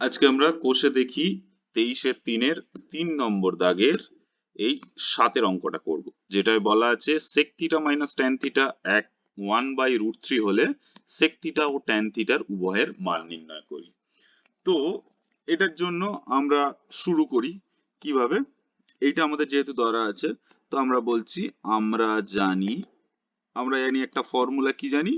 আজকে আমরা কোষে দেখি 23-3 3 নম্বর দাগের এই 7 অঙ্কটা করব, যেটায় বলা আছে sec theta minus tan theta 1/√3 হলে sec থিটা ও tan থিটার উভয়ের মান নির্ণয় করি। তো এটার জন্য আমরা শুরু করি কিভাবে। এইটা আমাদের যেহেতু ধরা আছে, তো আমরা বলছি আমরা জানি একটা ফর্মুলা, কি জানি,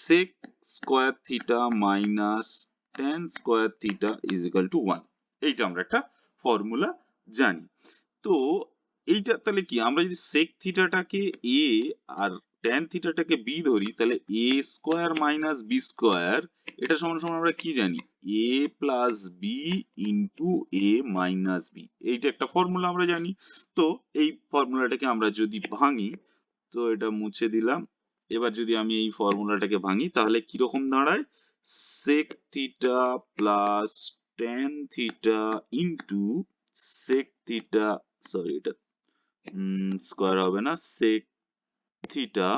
sec square theta minus tan square theta is equal two 1। এইটা আমরা একটা ফর্মুলা জানি। তো এইটা তাহলে কি, আমরা যদি sec থিটাটাকে a R tan থিটাটাকে b ধরি, তাহলে a square minus b square এটা সমান সমান আমরা কি জানি, a plus b into a minus b। এইটা একটা ফর্মুলা আমরা জানি। তো এই ফর্মুলাটাকে আমরা যদি ভাঙি, তো এটা মুছে দিলাম। এবার যদি আমি এই ফর্মুলাটাকে ভাঙি, তাহলে কিরকম দাঁড়ায়, sec theta plus tan theta into sec theta, sorry এটা স্কয়ার হবে না, sec theta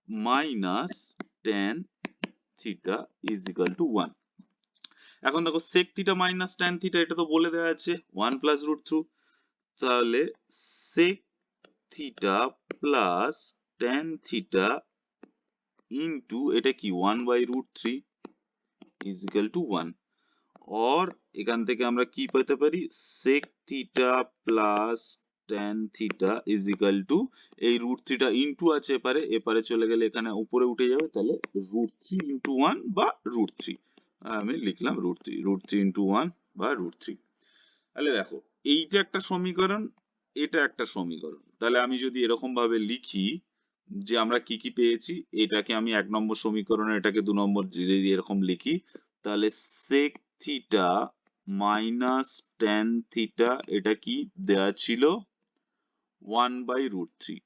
minus tan theta is equal two 1। এখন দেখো sec theta minus tan theta এটা তো বলে দেওয়া আছে 1 প্লাস রুট থ্রু, তাহলে sec theta plus tan theta into এটা কি 1/√3 ইজ ইকুয়াল টু 1। और এখান থেকে আমরা কি পেতে পারি, sec theta plus tan theta is equal two এই √3 টা ইনটু আছে এপারে, এপারে চলে গেলে এখানে উপরে উঠে যাবে, তাহলে √3 ইনটু 1 বা √3, আমি লিখলাম √3 ইনটু 1 বা √3। তাহলে দেখো এইটা একটা সমীকরণ, এটা একটা সমীকরণ। তাহলে আমি যদি এরকম ভাবে লিখি যে আমরা কি কি পেয়েছি, এটাকে আমি 1 নম্বর সমীকরণ, এটাকে 2 নম্বর, যদি এরকম লিখি, তাহলে sec theta minus tan theta এটা কি দেয়া ছিল 1/√3,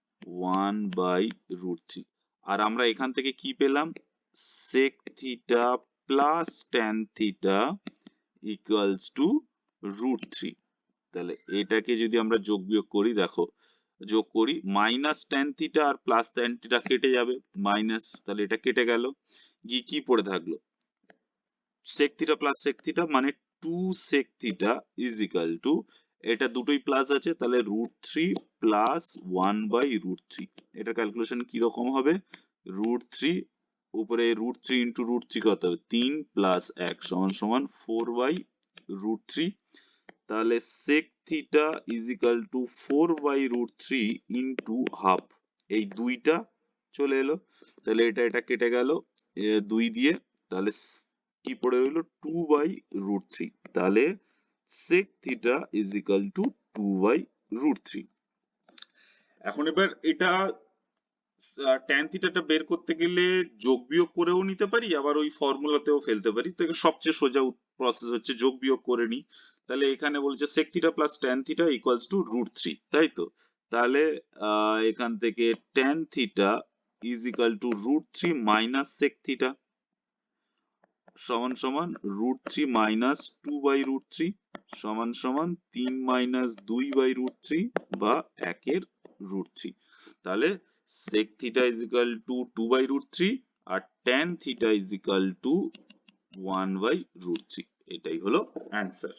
1/√3। আর আমরা এখান থেকে কি পেলাম, sec theta plus tan theta equals to √3। তাহলে এটাকে যদি আমরা যোগ বিয়োগ করি, দেখো যোগ করি, মাইনাস tan থিটা আর প্লাস tan থিটা কেটে যাবে, মাইনাস, তাহলে এটা কেটে গেল, গিয়ে কি পড়ে থাকলো, sec theta plus sec theta মানে 2 sec theta is equal two, এটা দুটোই প্লাস আছে, তাহলে √3 প্লাস 1/√3। এটা ক্যালকুলেশন কি রকম হবে, √3 উপরে √3 ইন্টু √3 কত হবে, 3 প্লাস 1 সমান সমান 4/√3। তাহলে sec theta is equal two 4/√3 into half, এই দুইটা চলে এলো, তাহলে এটা কেটে গেল 2 দিয়ে, তাহলে কি পড়ে রইলো 2/√3। তাহলে sec theta is equal to 2/√3। এখন এবার এটা tan থিটাটা বের করতে গেলে যোগ বিয়োগ করেও নিতে পারি, আবার ওই ফর্মুলাতেও ফেলতে পারি। তো সবচেয়ে সোজা প্রসেস হচ্ছে যোগ বিয়োগ করে নিই। তাহলে এখানে বলছে sec theta plus tan theta equals to √3, তাই তো। তাহলে এখান থেকে tan theta is equal two √3 minus sec theta সমান সমান √3 মাইনাস 2/√3 সমান সমান 3 মাইনাস 2/√3 বা 1/√3। তাহলে sec theta is equal to 2/√3 আর tan theta is equal to 1/√3। এটাই হলো অ্যান্সার।